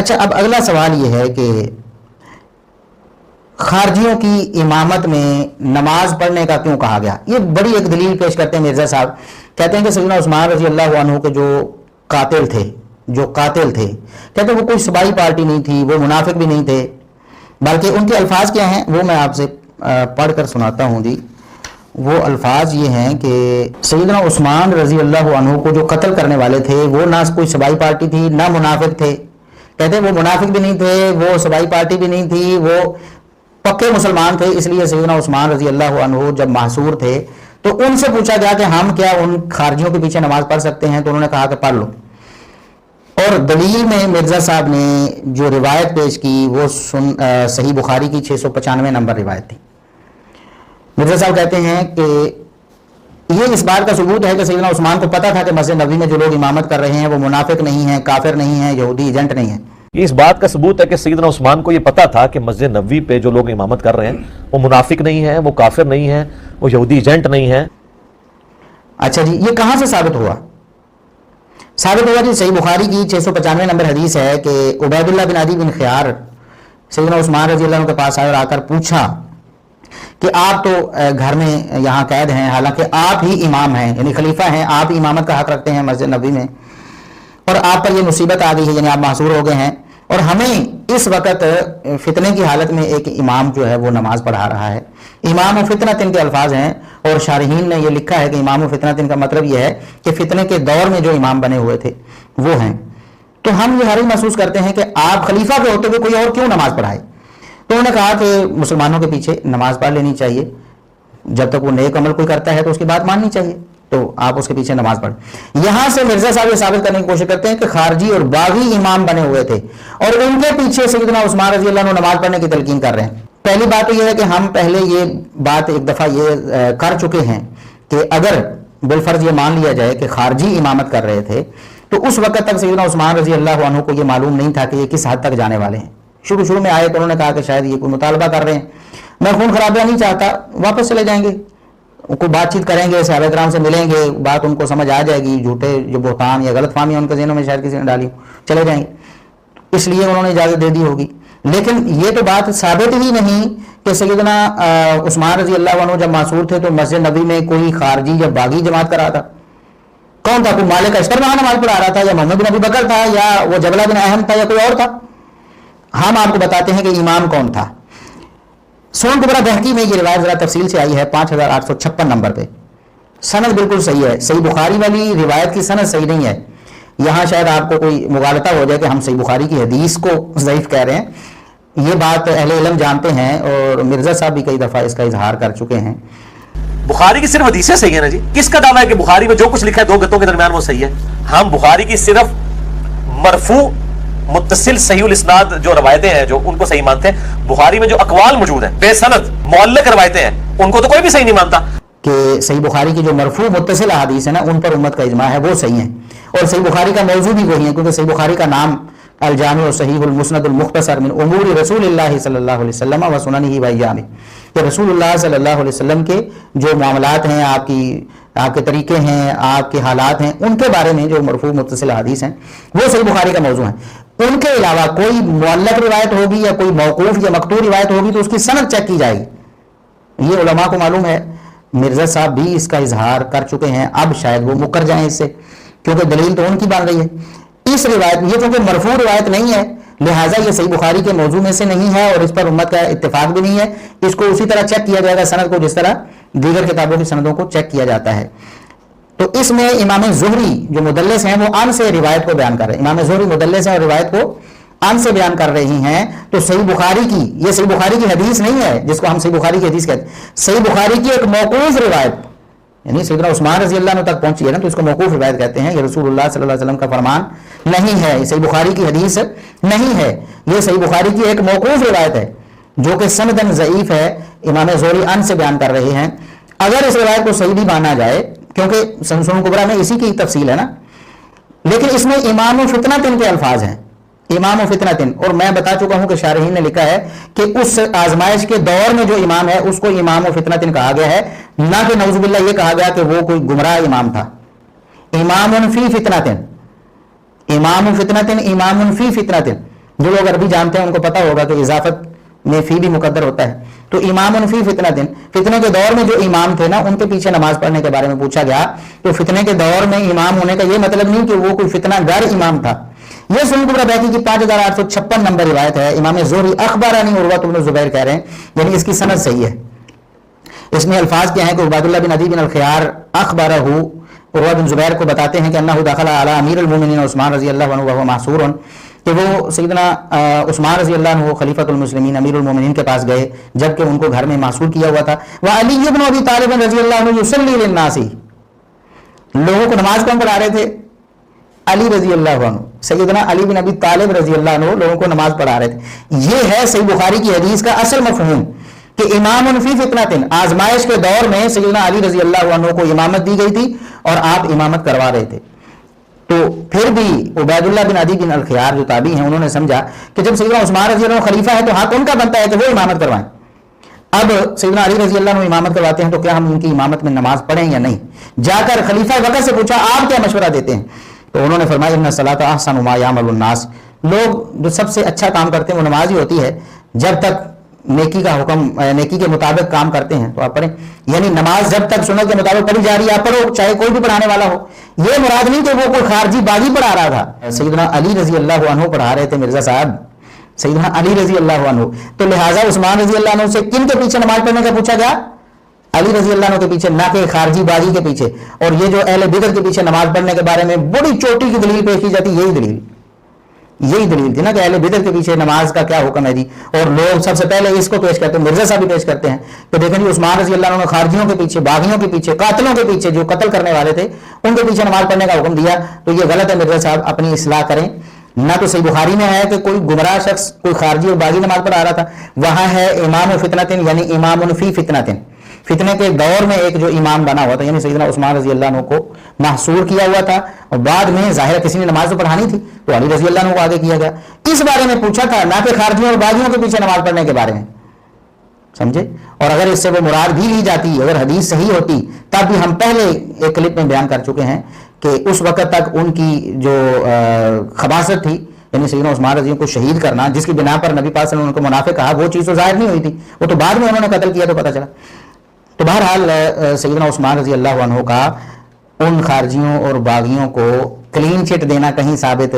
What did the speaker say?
اچھا، اب اگلا سوال یہ ہے کہ خارجیوں کی امامت میں نماز پڑھنے کا کیوں کہا گیا؟ یہ بڑی ایک دلیل پیش کرتے ہیں مرزا صاحب، کہتے ہیں کہ سیدنا عثمان رضی اللہ عنہ کے جو قاتل تھے کہتے ہیں وہ کوئی صبائی پارٹی نہیں تھی، وہ منافق بھی نہیں تھے، بلکہ ان کے الفاظ کیا ہیں وہ میں آپ سے پڑھ کر سناتا ہوں جی۔ وہ الفاظ یہ ہیں کہ سیدنا عثمان رضی اللہ عنہ کو جو قتل کرنے والے تھے وہ نہ کوئی صبائی پارٹی تھی نہ منافق تھے، کہتے ہیں وہ منافق بھی نہیں تھے، وہ صبائی پارٹی بھی نہیں تھی، وہ پکے مسلمان تھے۔ اس لیے سیدنا عثمان رضی اللہ عنہ جب محصور تھے تو ان سے پوچھا گیا کہ ہم کیا ان خارجیوں کے پیچھے نماز پڑھ سکتے ہیں؟ تو انہوں نے کہا کہ پڑھ لو۔ اور دلیل میں مرزا صاحب نے جو روایت پیش کی وہ صحیح بخاری کی 695 نمبر روایت تھی۔ مرزا صاحب کہتے ہیں کہ یہ اس بات کا ثبوت ہے کہ سیدنا عثمان کو پتا تھا کہ مسجد نبوی میں جو لوگ امامت کر رہے ہیں وہ منافق نہیں ہیں، کافر نہیں ہیں، یہودی ایجنٹ نہیں ہیں۔ یہ اس بات کا ثبوت ہے کہ سیدنا عثمان کو یہ پتا تھا کہ مسجد نبوی پہ جو لوگ امامت کر رہے ہیں وہ منافق نہیں ہیں، وہ کافر نہیں ہیں، وہ یہودی ایجنٹ نہیں ہیں۔ اچھا جی، یہ کہاں سے ثابت ہوا؟ ثابت ہوا جی صحیح بخاری کی 695 نمبر حدیث ہے کہ عبید اللہ بن عدی بن خیار سیدنا عثمان رضی اللہ عنہ کے پاس آئے اور آ کر پوچھا کہ آپ تو گھر میں یہاں قید ہیں، حالانکہ آپ ہی امام ہیں، یعنی خلیفہ ہیں، آپ ہی امامت کا حق رکھتے ہیں مسجد نبوی میں، اور آپ پر یہ مصیبت آ گئی ہے، یعنی آپ معذور ہو گئے ہیں، اور ہمیں اس وقت فتنے کی حالت میں ایک امام جو ہے وہ نماز پڑھا رہا ہے۔ امام و فتنتن کے الفاظ ہیں، اور شارحین نے یہ لکھا ہے کہ امام و فتنتن کا مطلب یہ ہے کہ فتنے کے دور میں جو امام بنے ہوئے تھے وہ ہیں۔ تو ہم یہ حرج محسوس کرتے ہیں کہ آپ خلیفہ کے ہوتے ہوئے کوئی اور کیوں نماز پڑھائے؟ تو انہوں نے کہا کہ مسلمانوں کے پیچھے نماز پڑھ لینی چاہیے، جب تک وہ نیک عمل کوئی کرتا ہے تو اس کی بات ماننی چاہیے، تو آپ اس کے پیچھے نماز پڑھ۔ یہاں سے مرزا صاحب یہ ثابت کرنے کی کوشش کرتے ہیں کہ خارجی اور باغی امام بنے ہوئے تھے اور ان کے پیچھے سیدنا عثمان رضی اللہ عنہ نماز پڑھنے کی تلقین کر رہے ہیں۔ پہلی بات تو یہ ہے کہ ہم پہلے یہ بات ایک دفعہ یہ کر چکے ہیں کہ اگر بالفرض یہ مان لیا جائے کہ خارجی امامت کر رہے تھے تو اس وقت تک سیدنا عثمان رضی اللہ عنہ کو یہ معلوم نہیں تھا کہ یہ کس حد تک جانے والے ہیں۔ شروع میں آئے تو انہوں نے کہا کہ شاید یہ کوئی مطالبہ کر رہے ہیں، میں خون خرابیاں نہیں چاہتا، واپس چلے جائیں گے، کوئی بات چیت کریں گے، صحابہ کرام سے ملیں گے، بات ان کو سمجھ آ جائے گی، جھوٹے جو بہتان یا غلط فہمیاں ان کے ذہنوں میں شاید کسی نے ڈالی، چلے جائیں گے، اس لیے انہوں نے اجازت دے دی ہوگی۔ لیکن یہ تو بات ثابت ہی نہیں کہ سیدنا عثمان رضی اللہ عنہ جب معصور تھے تو مسجد نبوی میں کوئی خارجی یا باغی جماعت کر رہا تھا۔ کون تھا؟ کوئی مالک اشتر وہاں نماز پڑھا رہا تھا، یا محمد بن ابی بکر تھا، یا وہ جبلہ بن احم تھا، یا کوئی اور تھا؟ ہم آپ کو بتاتے ہیں کہ امام کون تھا۔ سنن کبری بہقی میں یہ روایت ذرا تفصیل سے آئی ہے 5856 نمبر پہ، سند بالکل صحیح ہے۔ صحیح بخاری والی روایت کی سند صحیح نہیں ہے، یہاں شاید آپ کو کوئی مغالطہ ہو جائے کہ ہم صحیح بخاری کی حدیث کو ضعیف کہہ رہے ہیں، یہ بات اہل علم جانتے ہیں اور مرزا صاحب بھی کئی دفعہ اس کا اظہار کر چکے ہیں۔ بخاری کی صرف حدیثیں صحیح ہیں نا جی؟ کس کا دعویٰ ہے کہ بخاری میں جو کچھ لکھا ہے دو گتوں کے درمیان وہ صحیح ہے؟ ہم بخاری کی صرف مرفوع متصل صحیح الاسناد جو روایتیں ہیں جو ان کو صحیح مانتے ہیں۔ بخاری میں جو اقوال موجود ہیں بے سند معلق روایتیں ہیں ان کو تو کوئی بھی صحیح نہیں مانتا۔ کہ صحیح بخاری کی جو مرفوع متصل احادیث ہیں نا ان پر امت کا اجماع ہے وہ صحیح ہیں، اور صحیح بخاری کا موضوع بھی وہی ہے، کیونکہ صحیح بخاری کا نام الجامع صحیح المسند المختصر من امور رسول اللہ صلی اللہ علیہ وسلم و سننہ و ایامہ، کہ رسول اللہ صلی اللہ علیہ وسلم کے جو معاملات ہیں، آپ کے طریقے ہیں، آپ کے حالات ہیں، ان کے بارے میں جو مرفوع متصل حدیث ہیں وہ صحیح بخاری کا موضوع ہے۔ ان کے علاوہ کوئی معلق روایت ہوگی یا کوئی موقوف یا مقطوع روایت ہوگی تو اس کی سند چیک کی جائے گی، یہ علماء کو معلوم ہے۔ مرزا صاحب بھی اس کا اظہار کر چکے ہیں، اب شاید وہ مکر جائیں اس سے، کیونکہ دلیل تو ان کی بن رہی ہے۔ اس روایت یہ چونکہ مرفوع روایت نہیں ہے لہٰذا یہ صحیح بخاری کے موضوع میں سے نہیں ہے اور اس پر امت کا اتفاق بھی نہیں ہے، اس کو اسی طرح چیک کیا جائے گا سند کو جس طرح دیگر کتابوں کی سندوں کو چیک کیا جاتا ہے۔ تو اس میں امام زہری جو مدلس ہیں وہ ان سے روایت کو بیان کر رہے ہیں، امام زہری مدلس ہیں اور روایت کو ان سے بیان کر رہی ہیں، تو صحیح بخاری کی یہ صحیح بخاری کی حدیث نہیں ہے جس کو ہم صحیح بخاری کی حدیث کہتے ہیں، صحیح بخاری کی ایک موقوف روایت یعنی سیدنا عثمان رضی اللہ عنہ تک پہنچی ہے نا تو اس کو موقوف روایت کہتے ہیں، یہ رسول اللہ صلی اللہ علیہ وسلم کا فرمان نہیں ہے، یہ صحیح بخاری کی حدیث نہیں ہے، یہ صحیح بخاری کی ایک موقوف روایت ہے جو کہ سندن ضعیف ہے، امام زہری ان سے بیان کر رہے ہیں۔ اگر اس روایت کو صحیح بھی مانا جائے کیونکہ سنن کبریٰ میں اسی کی تفصیل ہے نا، لیکن اس میں امام و فتنتن کے الفاظ ہیں، امام و فتنتن، اور میں بتا چکا ہوں کہ شارحین نے لکھا ہے کہ اس آزمائش کے دور میں جو امام ہے اس کو امام و فتنتن کہا گیا ہے، نہ کہ نعوذ باللہ یہ کہا گیا کہ وہ کوئی گمراہ امام تھا۔ امام فی فتنتن، امام فتنتن، امام فی فتنتن، جو لوگ عربی جانتے ہیں ان کو پتا ہوگا کہ اضافت میں فی بھی مقدر ہوتا ہے. تو امام فی فتنہ فتنے کے دور میں جو امام تھے نا ان کے پیچھے نماز پڑھنے کے بارے میں پوچھا گیا. تو فتنے کے دور میں امام ہونے کا یہ مطلب نہیں کہ وہ کوئی فتنہ گر امام تھا. یہ سنن کبریٰ بیہقی کی 5856 نمبر روایت ہے. امام زہری اخبرانی عروہ بن زبیر کہہ رہے ہیں, یعنی اس کی سند صحیح ہے. اس میں الفاظ کیا ہیں کہ عبید اللہ بن عدی بن الخیار اخبرہ عروہ بن زبیر کو بتاتے ہیں کہ انہ دخل علی امیر المومنین عثمان رضی اللہ عنہ وهو محصور, کہ وہ سیدنا عثمان رضی اللہ عنہ خلیفۃ المسلمین امیر المومنین کے پاس گئے جبکہ ان کو گھر میں محصور کیا ہوا تھا. وعلی بن ابی طالب رضی اللہ عنہ یصلی للناس, لوگوں کو نماز کون پڑھا رہے تھے؟ علی رضی اللہ عنہ. سیدنا علی بن ابی طالب رضی اللہ عنہ لوگوں کو نماز پڑھا رہے تھے. یہ ہے صحیح بخاری کی حدیث کا اصل مفہوم کہ امام فی فتنۃ, آزمائش کے دور میں سیدنا علی رضی اللہ عنہ کو امامت دی گئی تھی اور آپ امامت کروا رہے تھے. تو پھر بھی عبید اللہ بن عدی بن الخیار جو تابعی ہیں انہوں نے سمجھا کہ جب سیدنا عثمان رضی اللہ عنہ خلیفہ ہے تو حق ان کا بنتا ہے کہ وہ امامت کروائیں. اب سیدنا علی رضی اللہ عنہ امامت کرواتے ہیں تو کیا ہم ان کی امامت میں نماز پڑھیں یا نہیں؟ جا کر خلیفہ وقت سے پوچھا آپ کیا مشورہ دیتے ہیں؟ تو انہوں نے فرمایا ان الصلاۃ احسن ما یعمل الناس, لوگ جو سب سے اچھا کام کرتے ہیں وہ نماز ہی ہوتی ہے. جب تک نیکی کا حکم نیکی کے مطابق کام کرتے ہیں تو آپ پڑھیں, یعنی نماز جب تک سنت کے مطابق پڑھی جا رہی ہے آپ پڑھو, چاہے کوئی بھی پڑھانے والا ہو. یہ مراد نہیں کہ وہ کوئی خارجی باغی پڑھا رہا تھا. سیدنا علی رضی اللہ عنہ پڑھا رہے تھے مرزا صاحب, سیدنا علی رضی اللہ عنہ. تو لہٰذا عثمان رضی اللہ عنہ سے کن کے پیچھے نماز پڑھنے کا پوچھا گیا؟ علی رضی اللہ عنہ کے پیچھے, نہ کہ خارجی باغی کے پیچھے. اور یہ جو اہل بدعت کے پیچھے نماز پڑھنے کے بارے میں بڑی چوٹی کی دلیل پیش کی جاتی, یہی دلیل تھی نا کہ اہل بدعت کے پیچھے نماز کا کیا حکم ہے جی. اور لوگ سب سے پہلے اس کو پیش کرتے ہیں, مرزا صاحب بھی پیش کرتے ہیں کہ دیکھیں جی عثمان رضی اللہ عنہ نے خارجیوں کے پیچھے, باغیوں کے پیچھے, قاتلوں کے پیچھے, جو قتل کرنے والے تھے ان کے پیچھے نماز پڑھنے کا حکم دیا. تو یہ غلط ہے مرزا صاحب, اپنی اصلاح کریں. نہ تو صحیح بخاری میں ہے کہ کوئی گمراہ شخص کوئی خارجی اور باغی نماز پڑھا رہا تھا, وہاں ہے امام فتنۃ یعنی امام فی فتنۃ, فتنے کے دور میں ایک جو امام بنا ہوا تھا, یعنی سیدنا عثمان رضی اللہ عنہ کو محصور کیا ہوا تھا اور بعد میں ظاہر کسی نے نماز تو پڑھانی تھی تو علی رضی اللہ عنہ کو آگے کیا گیا. اس بارے میں پوچھا تھا, نہ کہ خارجیوں اور باغیوں کے پیچھے نماز پڑھنے کے بارے میں, سمجھے. اور اگر اس سے وہ مراد بھی لی جاتی, اگر حدیث صحیح ہوتی, تب بھی ہم پہلے ایک کلپ میں بیان کر چکے ہیں کہ اس وقت تک ان کی جو خباثت تھی, یعنی سیدنا عثمان رضی اللہ عنہ کو شہید کرنا, جس کی بنا پر نبی پاک صلی اللہ علیہ وسلم نے ان کو منافق کہا, وہ چیز تو ظاہر نہیں ہوئی تھی, وہ تو بعد میں انہوں نے قتل کیا تو پتہ چلا. تو بہرحال سیدنا عثمان رضی اللہ عنہ کا ان خارجیوں اور باغیوں کو کلین چٹ دینا کہیں ثابت